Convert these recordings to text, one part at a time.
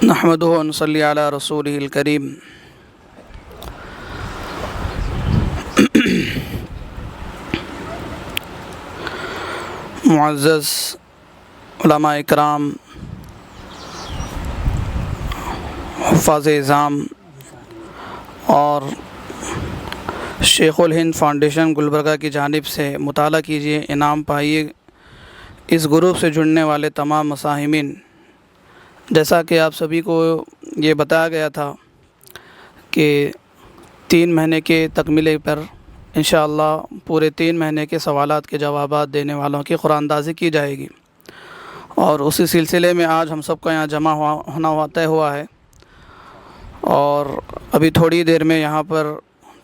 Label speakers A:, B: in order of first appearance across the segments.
A: نحمدہ و نصلی علی رسولہ الکریم۔ معزز علماء اکرام، حفاظ اعظام اور شیخ الہند فاؤنڈیشن گلبرگہ کی جانب سے مطالعہ کیجیے، انعام پائیے اس گروپ سے جڑنے والے تمام مساہمین۔ جیسا کہ آپ سبھی کو یہ بتایا گیا تھا کہ 3 مہینے کے تکملے پر انشاءاللہ پورے 3 مہینے کے سوالات کے جوابات دینے والوں کی قرآن اندازی کی جائے گی، اور اسی سلسلے میں آج ہم سب کا یہاں جمع ہونا طے ہوا ہے، اور ابھی تھوڑی دیر میں یہاں پر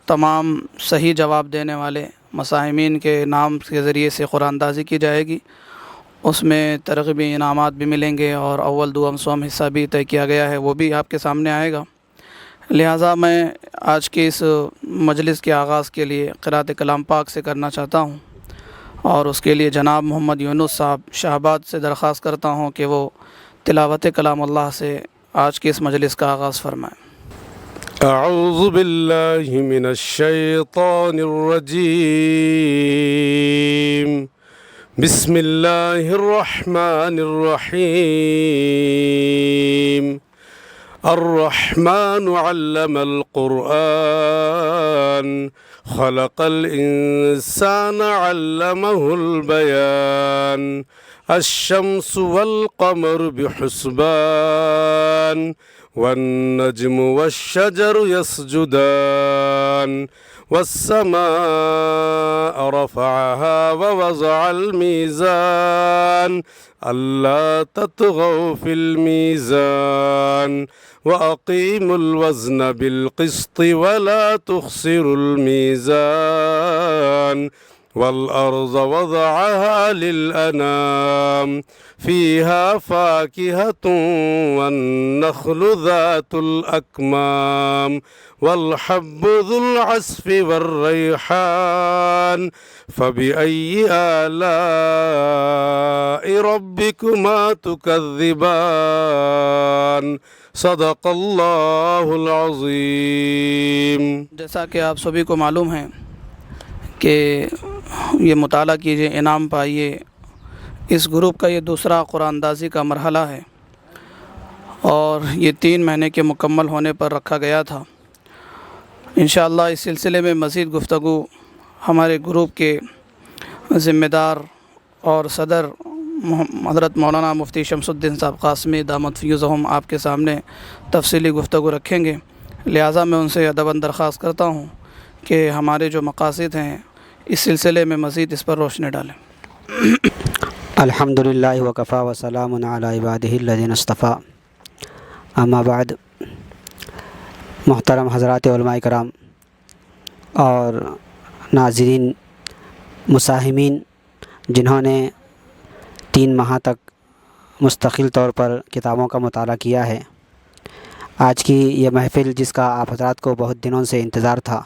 A: تمام صحیح جواب دینے والے مساہمین کے نام کے ذریعے سے قرآن اندازی کی جائے گی۔ اس میں ترغیبی انعامات بھی ملیں گے، اور اول دوم سوم حصہ بھی طے کیا گیا ہے، وہ بھی آپ کے سامنے آئے گا۔ لہٰذا میں آج کے اس مجلس کے آغاز کے لیے قرأت کلام پاک سے کرنا چاہتا ہوں، اور اس کے لیے جناب محمد یونس صاحب شاہباد سے درخواست کرتا ہوں کہ وہ تلاوت کلام اللہ سے آج کے اس مجلس کا آغاز فرمائیں۔
B: اعوذ باللہ من الشیطان الرجیم، بسم اللہ الرحمن الرحیم۔ الرحمن علم القرآن، خلق الانسان علمہ البیان، الشمس والقمر بحسبان، والنجم والشجر يسجدان، والسماء رفعها ووضع الميزان، ألا تطغوا في الميزان، وأقيموا الوزن بالقسط ولا تخسروا الميزان، والأرض وضعها للأنام، فيها فاكهة والنخل ذات الأكمام، والحب ذو العصف والريحان، فبأي آلاء ربكما تكذبان، صدق اللہ العظیم۔
A: جیسا کہ آپ سبھی کو معلوم ہے کہ یہ مطالعہ کیجیے، انعام پائیے، اس گروپ کا یہ دوسرا قرآن اندازی کا مرحلہ ہے، اور یہ 3 مہینے کے مکمل ہونے پر رکھا گیا تھا۔ انشاءاللہ اس سلسلے میں مزید گفتگو ہمارے گروپ کے ذمہ دار اور صدر حضرت مولانا مفتی شمس الدین صاحب قاسمی دامت فیوزہم آپ کے سامنے تفصیلی گفتگو رکھیں گے، لہٰذا میں ان سے ادباً درخواست کرتا ہوں کہ ہمارے جو مقاصد ہیں اس سلسلے میں مزید اس پر روشنی ڈالیں۔
C: الحمدللہ وکفیٰ وسلام علی عبادہ الذین اصطفیٰ، اما بعد۔ محترم حضرات علماء کرام اور ناظرین مساہمین، جنہوں نے 3 ماہ تک مستقل طور پر کتابوں کا مطالعہ کیا ہے، آج کی یہ محفل جس کا آپ حضرات کو بہت دنوں سے انتظار تھا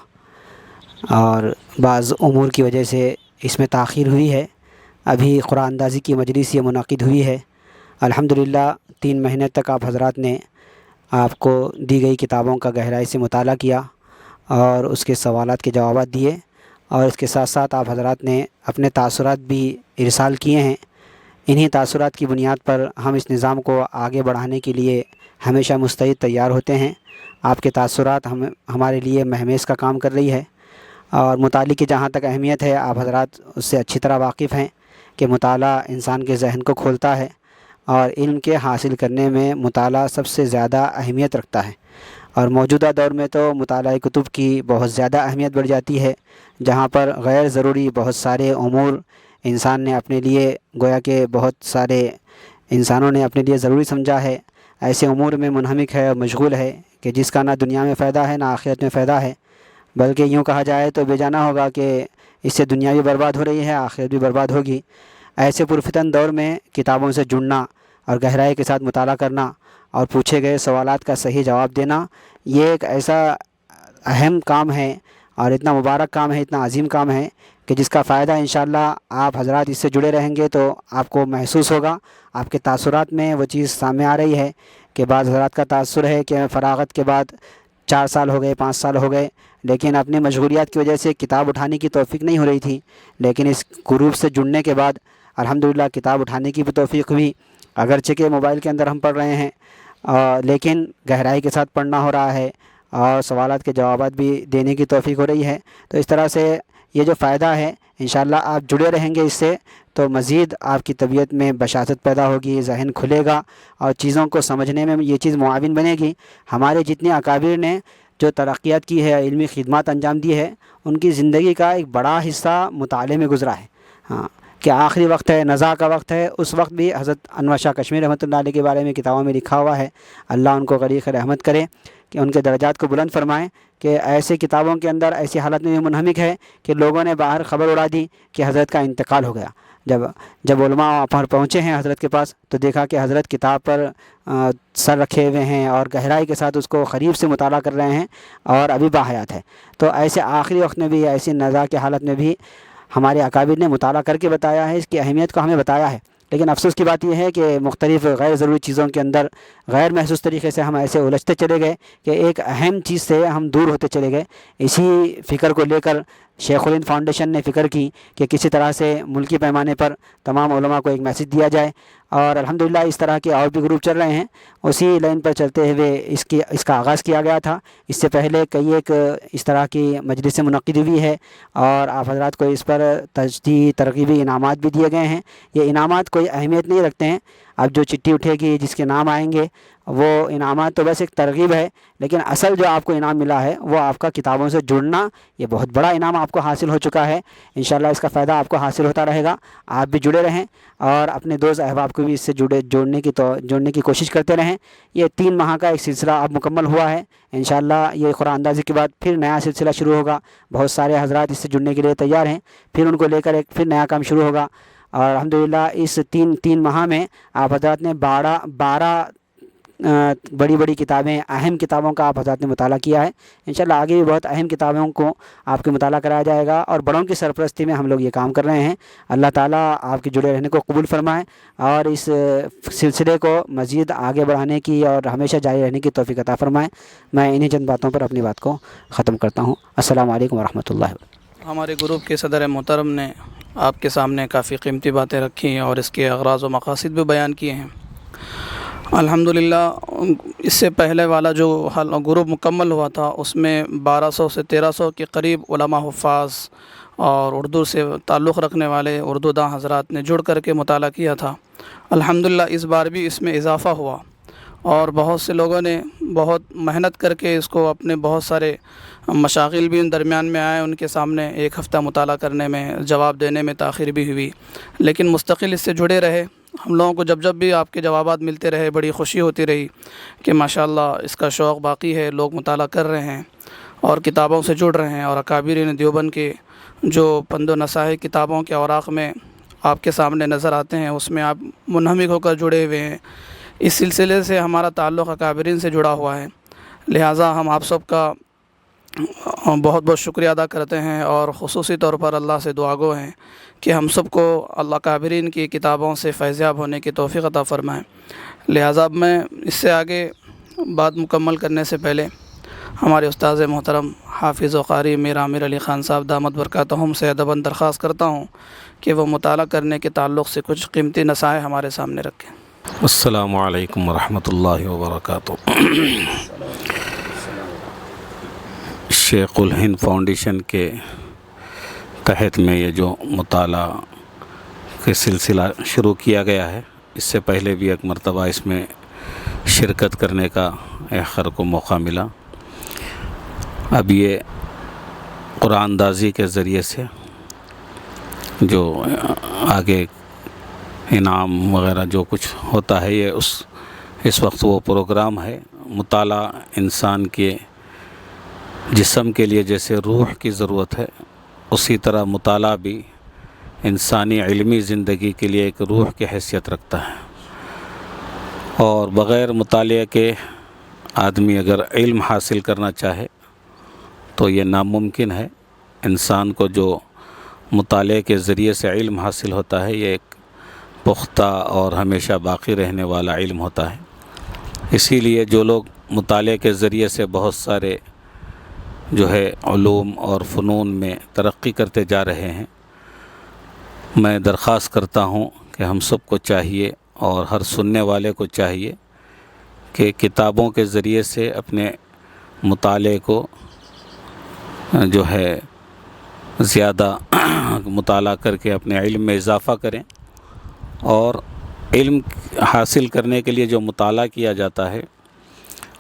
C: اور بعض امور کی وجہ سے اس میں تاخیر ہوئی ہے، ابھی قرآن اندازی کی مجلس یہ منعقد ہوئی ہے۔ الحمدللہ 3 مہینے تک آپ حضرات نے آپ کو دی گئی کتابوں کا گہرائی سے مطالعہ کیا اور اس کے سوالات کے جوابات دیے، اور اس کے ساتھ ساتھ آپ حضرات نے اپنے تاثرات بھی ارسال کیے ہیں۔ انہی تاثرات کی بنیاد پر ہم اس نظام کو آگے بڑھانے کے لیے ہمیشہ مستعد تیار ہوتے ہیں۔ آپ کے تاثرات ہمارے لیے مہمیز کا کام کر رہی ہے، اور مطالعے کی جہاں تک اہمیت ہے آپ حضرات اس سے اچھی طرح واقف ہیں کہ مطالعہ انسان کے ذہن کو کھولتا ہے، اور علم کے حاصل کرنے میں مطالعہ سب سے زیادہ اہمیت رکھتا ہے، اور موجودہ دور میں تو مطالعہ کتب کی بہت زیادہ اہمیت بڑھ جاتی ہے، جہاں پر غیر ضروری بہت سارے امور انسان نے اپنے لیے گویا کہ بہت سارے انسانوں نے اپنے لیے ضروری سمجھا ہے، ایسے امور میں منہمک ہے اور مشغول ہے کہ جس کا نہ دنیا میں فائدہ ہے نہ آخرت میں فائدہ ہے، بلکہ یوں کہا جائے تو بے جانا ہوگا کہ اس سے دنیا بھی برباد ہو رہی ہے، آخرت بھی برباد ہوگی۔ ایسے پرفتن دور میں کتابوں سے جڑنا اور گہرائی کے ساتھ مطالعہ کرنا اور پوچھے گئے سوالات کا صحیح جواب دینا، یہ ایک ایسا اہم کام ہے اور اتنا مبارک کام ہے، اتنا عظیم کام ہے کہ جس کا فائدہ انشاءاللہ آپ حضرات اس سے جڑے رہیں گے تو آپ کو محسوس ہوگا، آپ کے تاثرات میں وہ چیز سامنے آ رہی ہے کہ بعض حضرات کا تاثر ہے کہ فراغت کے بعد 4 سال ہو گئے، 5 سال ہو گئے، لیکن اپنی مشغولیات کی وجہ سے کتاب اٹھانے کی توفیق نہیں ہو رہی تھی، لیکن اس گروپ سے جڑنے کے بعد الحمدللہ کتاب اٹھانے کی بھی توفیق ہوئی، اگرچہ کہ موبائل کے اندر ہم پڑھ رہے ہیں لیکن گہرائی کے ساتھ پڑھنا ہو رہا ہے اور سوالات کے جوابات بھی دینے کی توفیق ہو رہی ہے۔ تو اس طرح سے یہ جو فائدہ ہے انشاءاللہ آپ جڑے رہیں گے اس سے تو مزید آپ کی طبیعت میں بشاشت پیدا ہوگی، ذہن کھلے گا اور چیزوں کو سمجھنے میں یہ چیز معاون بنے گی۔ ہمارے جتنے اکابر نے جو ترقیات کی ہے، علمی خدمات انجام دی ہے، ان کی زندگی کا ایک بڑا حصہ مطالعے میں گزرا ہے۔ ہاں کہ آخری وقت ہے، نزاع کا وقت ہے، اس وقت بھی حضرت انور شاہ کشمیری رحمۃ اللہ علیہ کے بارے میں کتابوں میں لکھا ہوا ہے، اللہ ان کو غریق رحمت کرے کہ ان کے درجات کو بلند فرمائیں، کہ ایسے کتابوں کے اندر ایسی حالت میں بھی منہمک ہے کہ لوگوں نے باہر خبر اڑا دی کہ حضرت کا انتقال ہو گیا۔ جب علماء پر پہنچے ہیں حضرت کے پاس تو دیکھا کہ حضرت کتاب پر سر رکھے ہوئے ہیں اور گہرائی کے ساتھ اس کو قریب سے مطالعہ کر رہے ہیں اور ابھی باحیات ہے۔ تو ایسے آخری وقت میں بھی، ایسی نزاع کی حالت میں بھی ہمارے اکابر نے مطالعہ کر کے بتایا ہے، اس کی اہمیت کو ہمیں بتایا ہے۔ لیکن افسوس کی بات یہ ہے کہ مختلف غیر ضروری چیزوں کے اندر غیر محسوس طریقے سے ہم ایسے الجھتے چلے گئے کہ ایک اہم چیز سے ہم دور ہوتے چلے گئے۔ اسی فکر کو لے کر شیخ الہند فاؤنڈیشن نے فکر کی کہ کسی طرح سے ملکی پیمانے پر تمام علماء کو ایک میسج دیا جائے، اور الحمدللہ اس طرح کے اور بھی گروپ چل رہے ہیں۔ اسی لائن پر چلتے ہوئے اس کا آغاز کیا گیا تھا۔ اس سے پہلے کئی ایک اس طرح کی مجلس منعقد ہوئی ہے اور آپ حضرات کو اس پر تجدید ترغیبی انعامات بھی دیے گئے ہیں۔ یہ انعامات کوئی اہمیت نہیں رکھتے ہیں، اب جو چٹھی اٹھے گی جس کے نام آئیں گے وہ انعامات تو بس ایک ترغیب ہے، لیکن اصل جو آپ کو انعام ملا ہے وہ آپ کا کتابوں سے جڑنا، یہ بہت بڑا انعام آپ کو حاصل ہو چکا ہے۔ انشاءاللہ اس کا فائدہ آپ کو حاصل ہوتا رہے گا، آپ بھی جڑے رہیں اور اپنے دوست احباب کو بھی اس سے جوڑنے کی کوشش کرتے رہیں۔ یہ 3 ماہ کا ایک سلسلہ اب مکمل ہوا ہے، انشاءاللہ یہ قرآن اندازی کے بعد پھر نیا سلسلہ شروع ہوگا۔ بہت سارے حضرات اس سے جڑنے کے لیے تیار ہیں، پھر ان کو لے کر ایک پھر نیا کام شروع ہوگا، اور الحمدللہ اس 3 ماہ میں آپ حضرات نے 12 بڑی بڑی کتابیں، اہم کتابوں کا آپ حضرات نے مطالعہ کیا ہے۔ انشاءاللہ آگے بھی بہت اہم کتابوں کو آپ کے مطالعہ کرایا جائے گا، اور بڑوں کی سرپرستی میں ہم لوگ یہ کام کر رہے ہیں۔ اللہ تعالیٰ آپ کے جڑے رہنے کو قبول فرمائے اور اس سلسلے کو مزید آگے بڑھانے کی اور ہمیشہ جاری رہنے کی توفیق عطا فرمائے۔ میں انہی چند باتوں پر اپنی بات کو ختم کرتا ہوں۔ السلام علیکم ورحمۃ اللہ وبرکاتہ۔
A: ہمارے گروپ کے صدر محترم نے آپ کے سامنے کافی قیمتی باتیں رکھی ہیں اور اس کے اغراض و مقاصد بھی بیان کیے ہیں۔ الحمدللہ اس سے پہلے والا جو گروپ مکمل ہوا تھا اس میں 1200 سے 1300 کے قریب علماء حفاظ اور اردو سے تعلق رکھنے والے اردو داں حضرات نے جڑ کر کے مطالعہ کیا تھا۔ الحمدللہ اس بار بھی اس میں اضافہ ہوا اور بہت سے لوگوں نے بہت محنت کر کے اس کو، اپنے بہت سارے مشاغل بھی ان درمیان میں آئے، ان کے سامنے 1 ہفتہ مطالعہ کرنے میں، جواب دینے میں تاخیر بھی ہوئی، لیکن مستقل اس سے جڑے رہے۔ ہم لوگوں کو جب بھی آپ کے جوابات ملتے رہے بڑی خوشی ہوتی رہی کہ ماشاءاللہ اس کا شوق باقی ہے، لوگ مطالعہ کر رہے ہیں اور کتابوں سے جڑ رہے ہیں، اور اکابرین دیوبند کے جو پند و نصائح کتابوں کے اوراق میں آپ کے سامنے نظر آتے ہیں اس میں آپ منہمک ہو کر جڑے ہوئے ہیں۔ اس سلسلے سے ہمارا تعلق اکابرین سے جڑا ہوا ہے، لہٰذا ہم آپ سب کا بہت بہت شکریہ ادا کرتے ہیں، اور خصوصی طور پر اللہ سے دعا گو ہیں کہ ہم سب کو اللہ اکابرین کی کتابوں سے فیضیاب ہونے کی توفیق عطا فرمائیں۔ لہٰذا میں اس سے آگے بات مکمل کرنے سے پہلے ہمارے استاذ محترم حافظ و قاری میر عامر علی خان صاحب دامت برکاتہم سے ادباً درخواست کرتا ہوں کہ وہ مطالعہ کرنے کے تعلق سے کچھ قیمتی نصائح ہمارے سامنے رکھیں۔
B: السلام علیکم ورحمۃ اللہ وبرکاتہ۔ شیخ الہند فاؤنڈیشن کے تحت میں یہ جو مطالعہ کے سلسلہ شروع کیا گیا ہے، اس سے پہلے بھی ایک مرتبہ اس میں شرکت کرنے کا ایخر کو موقع ملا۔ اب یہ قرآن اندازی کے ذریعے سے جو آگے انعام وغیرہ جو کچھ ہوتا ہے، یہ اس وقت وہ پروگرام ہے۔ مطالعہ انسان کے جسم کے لیے جیسے روح کی ضرورت ہے، اسی طرح مطالعہ بھی انسانی علمی زندگی کے لیے ایک روح کی حیثیت رکھتا ہے، اور بغیر مطالعے کے آدمی اگر علم حاصل کرنا چاہے تو یہ ناممکن ہے۔ انسان کو جو مطالعے کے ذریعے سے علم حاصل ہوتا ہے، یہ ایک پختہ اور ہمیشہ باقی رہنے والا علم ہوتا ہے۔ اسی لیے جو لوگ مطالعے کے ذریعے سے بہت سارے جو ہے علوم اور فنون میں ترقی کرتے جا رہے ہیں، میں درخواست کرتا ہوں کہ ہم سب کو چاہیے اور ہر سننے والے کو چاہیے کہ کتابوں کے ذریعے سے اپنے مطالعے کو جو ہے زیادہ مطالعہ کر کے اپنے علم میں اضافہ کریں، اور علم حاصل کرنے کے لیے جو مطالعہ کیا جاتا ہے،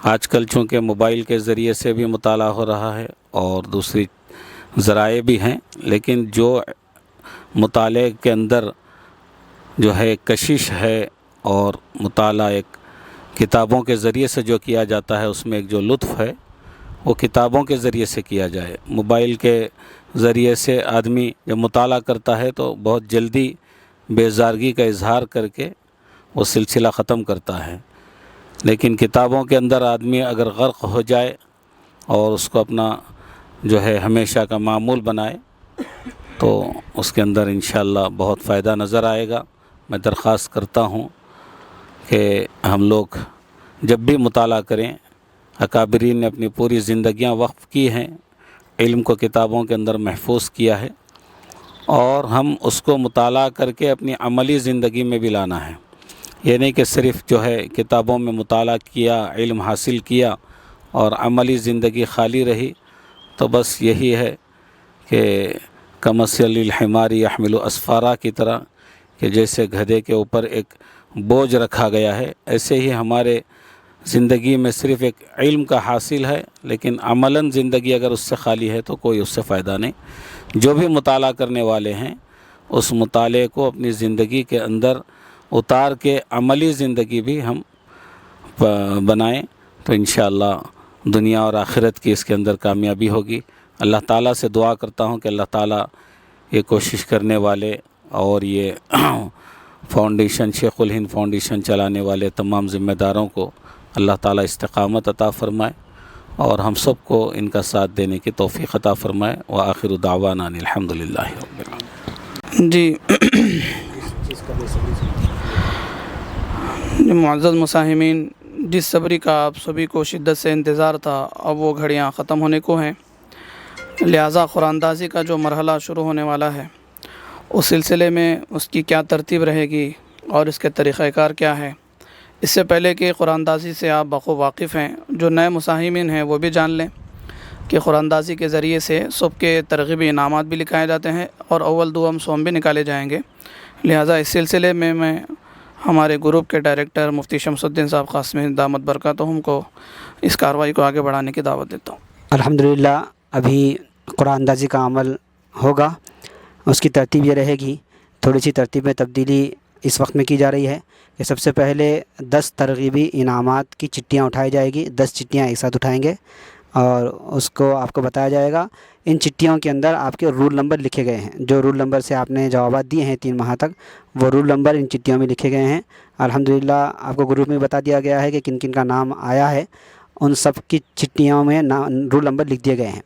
B: آج کل چونکہ موبائل کے ذریعے سے بھی مطالعہ ہو رہا ہے اور دوسری ذرائع بھی ہیں، لیکن جو مطالعے کے اندر جو ہے کشش ہے اور مطالعہ ایک کتابوں کے ذریعے سے جو کیا جاتا ہے، اس میں ایک جو لطف ہے وہ کتابوں کے ذریعے سے کیا جائے۔ موبائل کے ذریعے سے آدمی جب مطالعہ کرتا ہے تو بہت جلدی بیزارگی کا اظہار کر کے وہ سلسلہ ختم کرتا ہے، لیکن کتابوں کے اندر آدمی اگر غرق ہو جائے اور اس کو اپنا جو ہے ہمیشہ کا معمول بنائے تو اس کے اندر انشاءاللہ بہت فائدہ نظر آئے گا۔ میں درخواست کرتا ہوں کہ ہم لوگ جب بھی مطالعہ کریں، اکابرین نے اپنی پوری زندگیاں وقف کی ہیں، علم کو کتابوں کے اندر محفوظ کیا ہے، اور ہم اس کو مطالعہ کر کے اپنی عملی زندگی میں بھی لانا ہے۔ یہ نہیں کہ صرف جو ہے کتابوں میں مطالعہ کیا، علم حاصل کیا اور عملی زندگی خالی رہی، تو بس یہی ہے کہ کمثل الحمار یحمل اسفارا کی طرح، کہ جیسے گدھے کے اوپر ایک بوجھ رکھا گیا ہے، ایسے ہی ہمارے زندگی میں صرف ایک علم کا حاصل ہے، لیکن عملاً زندگی اگر اس سے خالی ہے تو کوئی اس سے فائدہ نہیں۔ جو بھی مطالعہ کرنے والے ہیں اس مطالعے کو اپنی زندگی کے اندر اتار کے عملی زندگی بھی ہم بنائیں تو انشاءاللہ دنیا اور آخرت کی اس کے اندر کامیابی ہوگی۔ اللہ تعالیٰ سے دعا کرتا ہوں کہ اللہ تعالیٰ یہ کوشش کرنے والے اور یہ فاؤنڈیشن، شیخ الہند فاؤنڈیشن چلانے والے تمام ذمہ داروں کو اللہ تعالیٰ استقامت عطا فرمائے اور ہم سب کو ان کا ساتھ دینے کی توفیق عطا فرمائے۔ وآخر دعوانا ان الحمدللہ رب العالمین۔
A: جی معزز مساہمین، جس صبری کا آپ سبھی کو شدت سے انتظار تھا، اب وہ گھڑیاں ختم ہونے کو ہیں، لہٰذا قرآن اندازی کا جو مرحلہ شروع ہونے والا ہے اس سلسلے میں اس کی کیا ترتیب رہے گی اور اس کے طریقہ کار کیا ہے، اس سے پہلے کہ قرآن اندازی سے آپ بخوب واقف ہیں، جو نئے مساہمین ہیں وہ بھی جان لیں کہ قرآن اندازی کے ذریعے سے صبح کے ترغیبی انعامات بھی لکھائے جاتے ہیں اور اول دوم سوم بھی نکالے جائیں گے۔ لہٰذا اس سلسلے میں ہمارے گروپ کے ڈائریکٹر مفتی شمس الدین صاحب قاسمی دامت برکاتہم کو اس کارروائی کو آگے بڑھانے کی دعوت دیتا ہوں۔
C: الحمدللہ ابھی قرآن اندازی کا عمل ہوگا، اس کی ترتیب یہ رہے گی، تھوڑی سی ترتیب میں تبدیلی اس وقت میں کی جا رہی ہے کہ سب سے پہلے 10 ترغیبی انعامات کی چٹیاں اٹھائی جائے گی، 10 چٹیاں ایک ساتھ اٹھائیں گے اور اس کو آپ کو بتایا جائے گا۔ ان چٹیوں کے اندر آپ کے رول نمبر لکھے گئے ہیں، جو رول نمبر سے آپ نے جوابات دیے ہیں 3 ماہ تک، وہ رول نمبر ان چٹیوں میں لکھے گئے ہیں۔ الحمدللہ آپ کو گروپ میں بتا دیا گیا ہے کہ کن کن کا نام آیا ہے، ان سب کی چٹیوں میں رول نمبر لکھ دیے گئے ہیں۔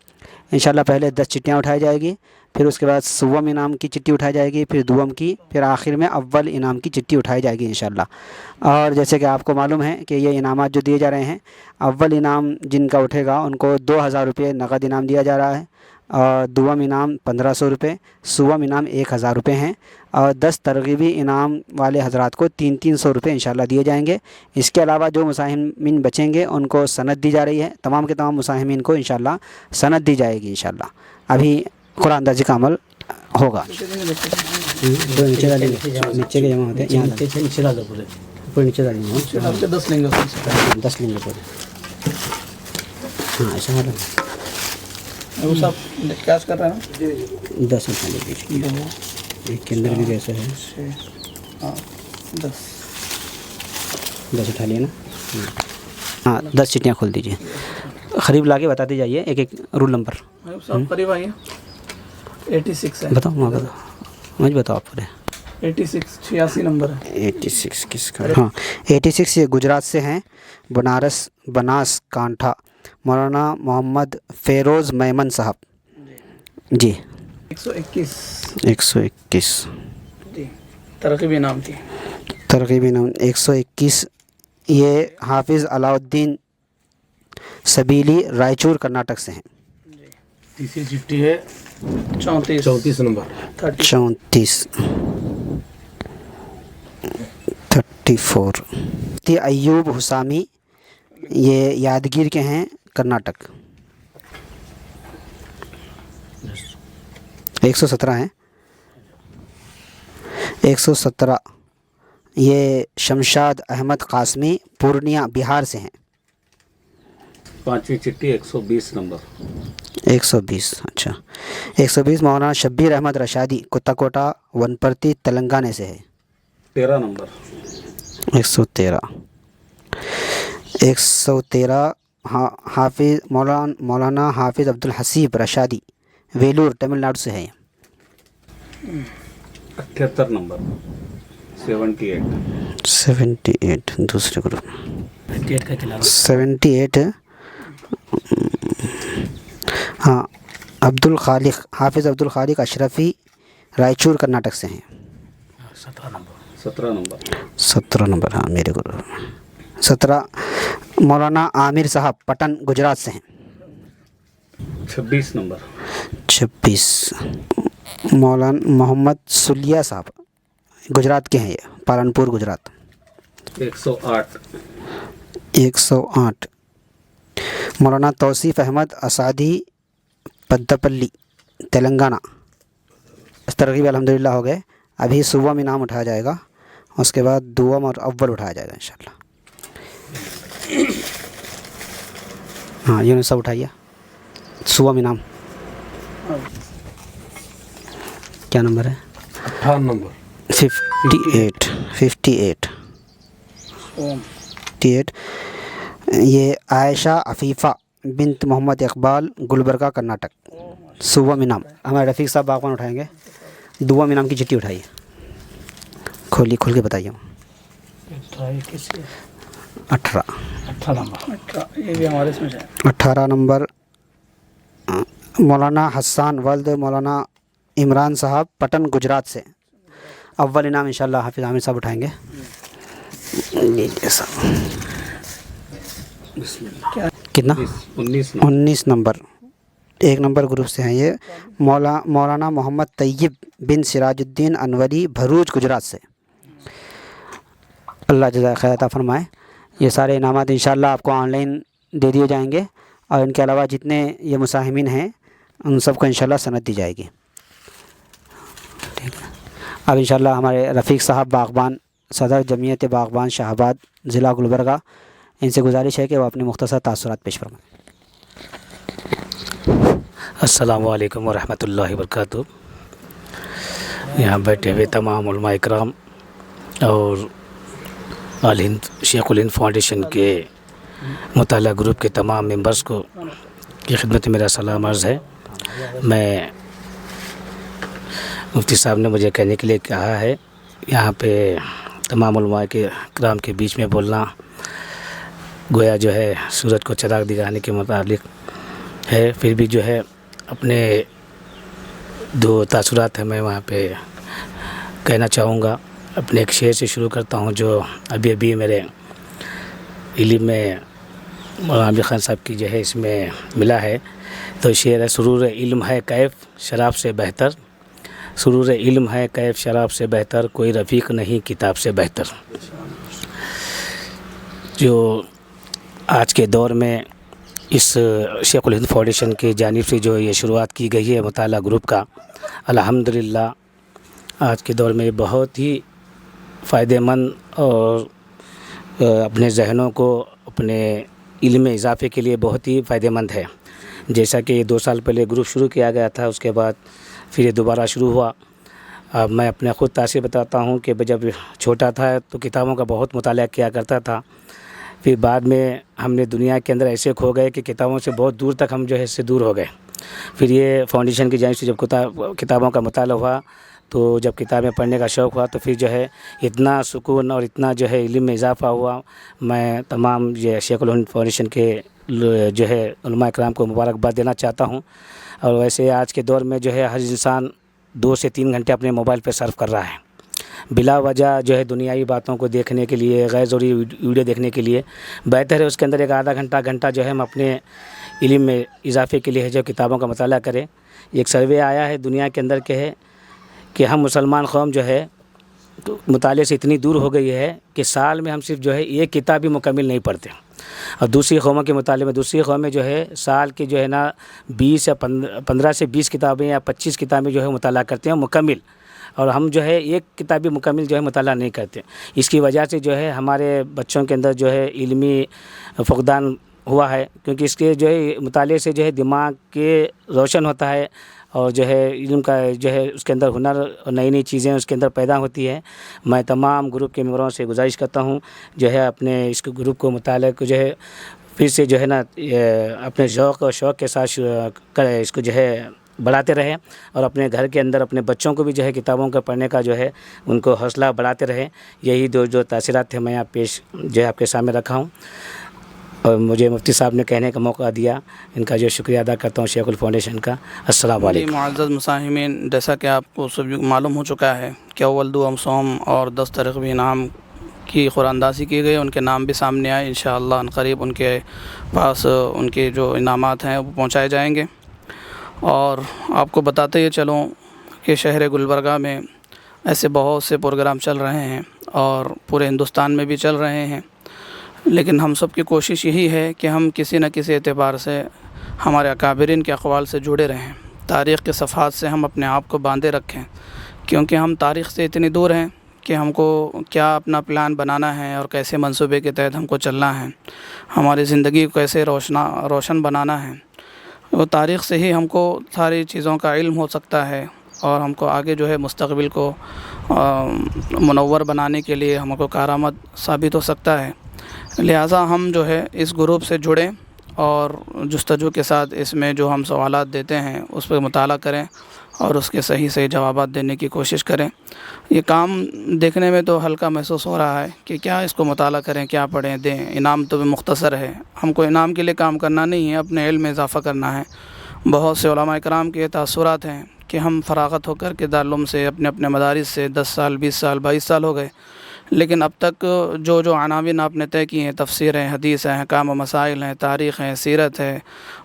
C: انشاءاللہ پہلے 10 چٹیاں اٹھائی جائے گی، پھر اس کے بعد سوم انعام کی چٹی اٹھائی جائے گی، پھر دوم کی، پھر آخر میں اول انعام کی چٹی اٹھائی جائے گی انشاءاللہ۔ اور جیسے کہ آپ کو معلوم ہے کہ یہ انعامات جو دیے جا رہے ہیں، اول انعام جن کا اٹھے گا ان کو 2000 روپے نقد انعام دیا جا رہا ہے، اور دوم انعام 1500 روپے، سوم انعام 1000 روپے ہیں، اور 10 ترغیبی انعام والے حضرات کو 300 روپے انشاءاللہ دیے جائیں گے۔ اس کے علاوہ جو مساہمین بچیں گے ان کو سند دی جا رہی ہے، تمام کے تمام مساہمین کو انشاءاللہ سند دی جائے گی انشاءاللہ۔ ابھی قرآن اندازی کا عمل ہوگا۔ دو نیچے ڈالیں گے، نیچے کے جمع ہوتے ہیں، یہاں نیچے ڈال دو، پورے نیچے ڈالیں گے،
A: 10 لیں گے،
C: 10 لیں گے پورے۔ ہاں ایسا ہے،
A: وہ سب کیش کر رہے ہیں
C: 10 اٹھا لیجیے، ایک کے اندر بھی کیسے ہے،
A: ہاں
C: 10 اٹھا لیے نا، ہاں 10 چٹیاں کھول دیجیے، قریب لا کے بتاتے جائیے ایک ایک رول نمبر۔
A: صاحب قریب آئیے، 86 ہے،
C: بتاؤ وہاں بتاؤ، مجھے بتاؤ آپ پورے۔
A: 86 نمبر ہے۔
C: 86 کس کا؟ ہاں 86 یہ گجرات سے ہیں، بناس کانٹھا، مولانا محمد فیروز میمن صاحب جی۔
A: 121
C: 121
A: جی ترغیبی نام تھی.
C: ترغیبی نام 121. یہ حافظ علاؤالدین سبیلی رائچور کرناٹک سے ہیں.
B: تیسری چٹھی ہے
A: 34
B: نمبر
C: 34 34. ایوب حسامی یہ یادگیر کے ہیں کرناٹک. 117 ہیں. 117 یہ شمشاد احمد قاسمی پورنیہ بہار سے ہیں.
B: پانچویں چٹھی 120 نمبر
C: 120. اچھا 120 مولانا شبیر احمد رشادی کتاکوٹا ونپرتی تلنگانہ سے ہے.
B: 13 نمبر
C: 113. 113 حافظ مولانا حافظ عبدالحسیب رشادی ویلور تمل ناڈو سے ہے.
B: 78 نمبر
C: 78 دوسرے گروپ. 78 ہاں عبد الخالق حافظ عبد الخالق اشرفی رائچور کرناٹک سے ہیں. 17 نمبر ہاں میرے گروپ. 17 مولانا عامر صاحب پٹن گجرات سے ہیں.
B: 26 نمبر
C: 26 مولانا محمد سلیہ صاحب گجرات کے ہیں. یہ پالنپور گجرات. 108 مولانا توصیف احمد اسادی پدپلی تلنگانہ. ترغیب الحمدللہ ہو گئے. ابھی صبح میں نام اٹھایا جائے گا, اس کے بعد دوم اور اول اٹھایا جائے گا انشاءاللہ. ہاں یہ سب اٹھائیے صبح میں نام. کیا نمبر ہے؟
B: 58 نمبر
C: 58 یہ عائشہ عفیفہ بنت محمد اقبال گلبرگہ کرناٹک. صبح میں نام ہمارے رفیق صاحب باغبان اٹھائیں گے. دعا میں نام کی چٹھی اٹھائیے, کھول کے بتائیے. 18 نمبر مولانا حسان ولد مولانا عمران صاحب پٹن گجرات سے. اول انعام انشاءاللہ حافظ عامر صاحب اٹھائیں گے. کتنا؟ 19 نمبر 1 نمبر گروپ سے ہیں. یہ مولانا محمد طیب بن سراج الدین انوری بھروچ گجرات سے. اللہ جزائے خیر عطا فرمائے. یہ سارے انعامات انشاءاللہ آپ کو آن لائن دے دیے جائیں گے, اور ان کے علاوہ جتنے یہ مساہمین ہیں ان سب کو انشاءاللہ سند دی جائے گی. ٹھیک ہے. اب انشاءاللہ ہمارے رفیق صاحب باغبان صدر جمعیت باغبان شاہ آباد ضلع گلبرگہ, ان سے گزارش ہے کہ وہ اپنے مختصر تاثرات پیش فرمائیں.
D: السلام علیکم ورحمۃ اللہ وبرکاتہ. یہاں بیٹھے ہوئے تمام علماء اکرام اور آل ہند شیخ الہند فاؤنڈیشن کے مطالعہ گروپ کے تمام ممبرس کو کی خدمت میں میرا سلام عرض ہے. میں مفتی صاحب نے مجھے کہنے کے لیے کہا ہے یہاں پہ تمام علماء کے اکرام کے بیچ میں بولنا گویا جو ہے سورج کو چراغ دکھانے کے متعلق ہے. پھر بھی جو ہے اپنے 2 تاثرات ہیں میں وہاں پہ کہنا چاہوں گا. اپنے ایک شعر سے شروع کرتا ہوں جو ابھی میرے علم میں مولانا عامر خان صاحب کی جو ہے اس میں ملا ہے. تو شعر ہے: سرور علم ہے کیف شراب سے بہتر, سرور علم ہے کیف شراب سے بہتر, کوئی رفیق نہیں کتاب سے بہتر. جو آج کے دور میں اس شیخ الہند فاؤنڈیشن کی جانب سے جو یہ شروعات کی گئی ہے مطالعہ گروپ کا, الحمدللہ آج کے دور میں بہت ہی فائدہ مند اور اپنے ذہنوں کو اپنے علم میں اضافے کے لیے بہت ہی فائدہ مند ہے. جیسا کہ 2 سال پہلے گروپ شروع کیا گیا تھا, اس کے بعد پھر یہ دوبارہ شروع ہوا. اب میں اپنے خود تاثر بتاتا ہوں کہ جب چھوٹا تھا تو کتابوں کا بہت مطالعہ کیا کرتا تھا. پھر بعد میں ہم نے دنیا کے اندر ایسے کھو گئے کہ کتابوں سے بہت دور تک ہم جو ہے اس سے دور ہو گئے. پھر یہ فاؤنڈیشن کی جانب سے جب کتابوں کا مطالعہ ہوا تو جب کتابیں پڑھنے کا شوق ہوا تو پھر جو ہے اتنا سکون اور اتنا جو ہے علم میں اضافہ ہوا. میں تمام یہ شیخ الہند فاؤنڈیشن کے جو ہے علماء اکرام کو مبارکباد دینا چاہتا ہوں. اور ویسے آج کے دور میں جو ہے ہر انسان 2 سے 3 گھنٹے اپنے موبائل پہ صرف کر رہا ہے بلا وجہ جو ہے دنیائی باتوں کو دیکھنے کے لیے، غیر ضروری ویڈیو دیکھنے کے لیے بہتر ہے اس کے اندر ایک آدھا گھنٹہ جو ہے ہم اپنے علم میں اضافے کے لیے جو کتابوں کا مطالعہ کریں۔ ایک سروے آیا ہے دنیا کے اندر کہ ہم مسلمان قوم جو ہے مطالعے سے اتنی دور ہو گئی ہے کہ سال میں ہم صرف جو ہے ایک کتاب بھی مکمل نہیں پڑھتے، اور دوسری قوموں کے مطالعے میں دوسری قومیں جو ہے سال کی جو ہے نا 20 یا 15 سے 20 کتابیں یا 25 کتابیں جو ہے مطالعہ کرتے ہیں مکمل، اور ہم جو ہے ایک کتاب بھی مکمل جو ہے مطالعہ نہیں کرتے۔ اس کی وجہ سے جو ہے ہمارے بچوں کے اندر جو ہے علمی فقدان ہوا ہے، کیونکہ اس کے جو ہے مطالعے سے جو ہے دماغ کے روشن ہوتا ہے، اور جو ہے علم کا جو ہے اس کے اندر ہنر اور نئی نئی چیزیں اس کے اندر پیدا ہوتی ہے۔ میں تمام گروپ کے ممبروں سے گزارش کرتا ہوں جو ہے اپنے اس گروپ کو مطالعے کو جو ہے پھر سے جو ہے نا اپنے ذوق اور شوق کے ساتھ اس کو جو ہے بڑھاتے رہیں، اور اپنے گھر کے اندر اپنے بچوں کو بھی جو ہے کتابوں کا پڑھنے کا جو ہے ان کو حوصلہ بڑھاتے رہیں۔ یہی جو تاثرات تھے میں پیش جو ہے آپ کے سامنے رکھا ہوں، اور مجھے مفتی صاحب نے کہنے کا موقع دیا، ان کا جو شکریہ ادا کرتا ہوں شیخ الفاؤنڈیشن کا۔ السلام علیکم۔
A: معزز مساہمین، جیسا کہ آپ کو سب معلوم ہو چکا ہے کہ اول دو امسوم اور 10 ترغیبی انعام کی قرآن اندازی کی گئی، ان کے نام بھی سامنے آئے، انشاءاللہ عنقریب ان کے پاس ان کے جو انعامات ہیں وہ پہنچائے جائیں گے۔ اور آپ کو بتاتے یہ چلوں کہ شہر گلبرگہ میں ایسے بہت سے پروگرام چل رہے ہیں اور پورے ہندوستان میں بھی چل رہے ہیں، لیکن ہم سب کی کوشش یہی ہے کہ ہم کسی نہ کسی اعتبار سے ہمارے اکابرین کے اقوال سے جڑے رہیں، تاریخ کے صفحات سے ہم اپنے آپ کو باندھے رکھیں، کیونکہ ہم تاریخ سے اتنی دور ہیں کہ ہم کو کیا اپنا پلان بنانا ہے اور کیسے منصوبے کے تحت ہم کو چلنا ہے، ہماری زندگی کو کیسے روشن بنانا ہے، وہ تاریخ سے ہی ہم کو ساری چیزوں کا علم ہو سکتا ہے، اور ہم کو آگے جو ہے مستقبل کو منور بنانے کے لیے ہم کو کارآمد ثابت ہو سکتا ہے۔ لہٰذا ہم جو ہے اس گروپ سے جڑیں اور جستجو کے ساتھ اس میں جو ہم سوالات دیتے ہیں اس پہ مطالعہ کریں اور اس کے صحیح جوابات دینے کی کوشش کریں۔ یہ کام دیکھنے میں تو ہلکا محسوس ہو رہا ہے کہ کیا اس کو مطالعہ کریں، کیا پڑھیں، دیں، انعام تو بھی مختصر ہے۔ ہم کو انعام کے لیے کام کرنا نہیں ہے، اپنے علم میں اضافہ کرنا ہے۔ بہت سے علماء کرام کے تاثرات ہیں کہ ہم فراغت ہو کر کے دارالعلوم سے اپنے مدارس سے 10 سال 20 سال 22 سال ہو گئے، لیکن اب تک جو عناوین آپ نے طے کی ہیں، تفسیر ہے، حدیث ہے، احکام و مسائل ہیں، تاریخ ہے، سیرت ہے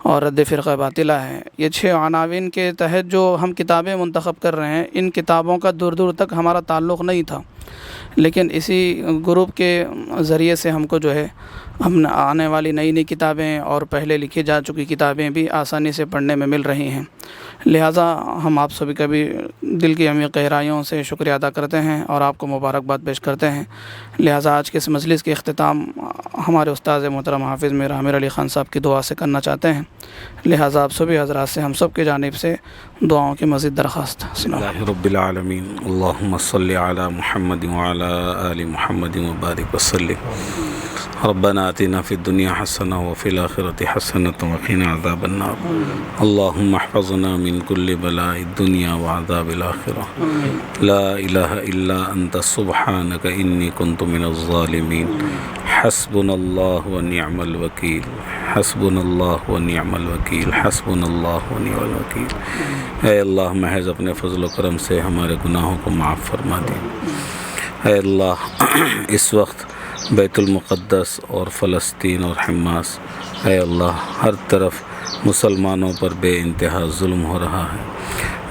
A: اور رد فرقہ باطلہ ہے، یہ 6 عناوین کے تحت جو ہم کتابیں منتخب کر رہے ہیں، ان کتابوں کا دور دور تک ہمارا تعلق نہیں تھا، لیکن اسی گروپ کے ذریعے سے ہم کو جو ہے ہم آنے والی نئی کتابیں اور پہلے لکھی جا چکی کتابیں بھی آسانی سے پڑھنے میں مل رہی ہیں۔ لہٰذا ہم آپ سبھی کا بھی دل کی عمیق گہرائیوں سے شکریہ ادا کرتے ہیں اور آپ کو مبارکباد پیش کرتے ہیں۔ لہٰذا آج کے اس مجلس کے اختتام ہمارے استاد محترم حافظ میر عامر علی خان صاحب کی دعا سے کرنا چاہتے ہیں، لہٰذا آپ سبھی حضرات سے ہم سب کی جانب سے دعاؤں کی مزید درخواست۔
B: اللہ رب العالمین، اللہم صلی علی محمد وعلی آل محمد وبارک وسلم۔ ربنا آتنا فی الدنیا حسنہ وفی الآخرۃ حسنۃ وقنا عذاب النار۔ اللہم احفظنا من کل بلاء الدنیا وعذاب الآخرہ۔ لا الہ الا انت سبحانک انی کنت من الظالمین۔ حسبنا اللہ ونعم الوکیل، حسبنا اللہ ونعم الوکیل، حسبنا اللہ ونعم الوکیل۔ اے اللہ، محض اپنے فضل و کرم سے ہمارے گناہوں کو معاف فرما دے۔ اے اللہ، اس وقت بیت المقدس اور فلسطین اور حماس، اے اللہ، ہر طرف مسلمانوں پر بے انتہا ظلم ہو رہا ہے،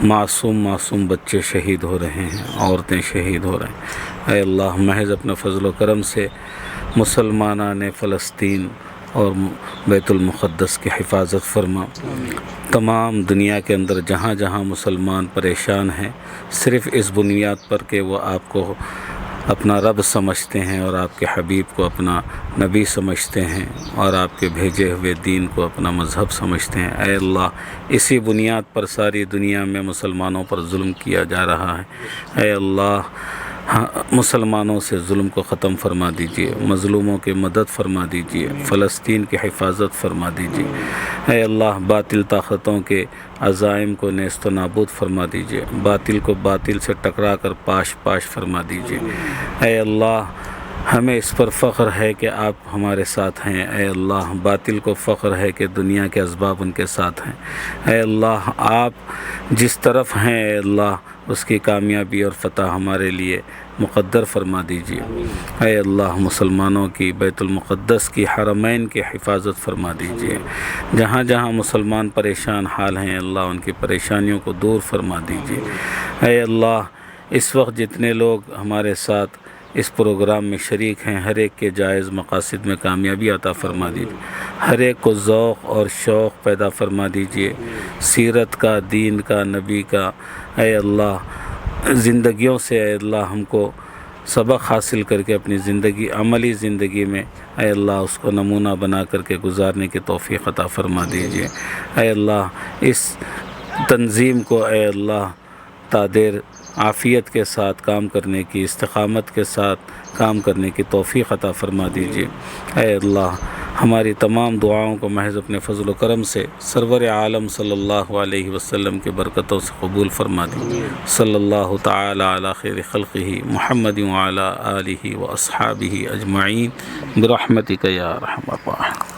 B: معصوم بچے شہید ہو رہے ہیں، عورتیں شہید ہو رہے ہیں۔ اے اللہ، محض اپنے فضل و کرم سے مسلمانان فلسطین اور بیت المقدس کی حفاظت فرما۔ تمام دنیا کے اندر جہاں جہاں مسلمان پریشان ہیں، صرف اس بنیاد پر کہ وہ آپ کو اپنا رب سمجھتے ہیں اور آپ کے حبیب کو اپنا نبی سمجھتے ہیں اور آپ کے بھیجے ہوئے دین کو اپنا مذہب سمجھتے ہیں، اے اللہ، اسی بنیاد پر ساری دنیا میں مسلمانوں پر ظلم کیا جا رہا ہے۔ اے اللہ، مسلمانوں سے ظلم کو ختم فرما دیجیے، مظلوموں کی مدد فرما دیجیے، فلسطین کی حفاظت فرما دیجیے۔ اے اللہ، باطل طاقتوں کے عزائم کو نیست و نابود فرما دیجیے، باطل کو باطل سے ٹکرا کر پاش فرما دیجیے۔ اے اللہ، ہمیں اس پر فخر ہے کہ آپ ہمارے ساتھ ہیں اے اللہ، باطل کو فخر ہے کہ دنیا کے اسباب ان کے ساتھ ہیں۔ اے اللہ، آپ جس طرف ہیں اے اللہ اس کی کامیابی اور فتح ہمارے لیے مقدر فرما دیجیے۔ اے اللہ، مسلمانوں کی بیت المقدس کی حرمین کی حفاظت فرما دیجیے۔ جہاں جہاں مسلمان پریشان حال ہیں اللہ ان کی پریشانیوں کو دور فرما دیجیے۔ اے اللہ، اس وقت جتنے لوگ ہمارے ساتھ اس پروگرام میں شریک ہیں ہر ایک کے جائز مقاصد میں کامیابی عطا فرما دیجیے۔ ہر ایک کو ذوق اور شوق پیدا فرما دیجیے سیرت کا، دین کا، نبی کا۔ اے اللہ، زندگیوں سے اے اللہ ہم کو سبق حاصل کر کے اپنی زندگی، عملی زندگی میں اے اللہ اس کو نمونہ بنا کر کے گزارنے کی توفیق عطا فرما دیجیے۔ اے اللہ، اس تنظیم کو اے اللہ تادیر عافیت کے ساتھ کام کرنے کی، استقامت کے ساتھ کام کرنے کی توفیق عطا فرما دیجیے۔ اے اللہ، ہماری تمام دعاؤں کو محض اپنے فضل و کرم سے سرور عالم صلی اللہ علیہ وسلم کے برکتوں سے قبول فرما دیجیے۔ صلی اللہ تعالی علی خیر خلقہ محمد وعلی آلہ واصحابہ اجمعین برحمتک یا ارحم الراحمین۔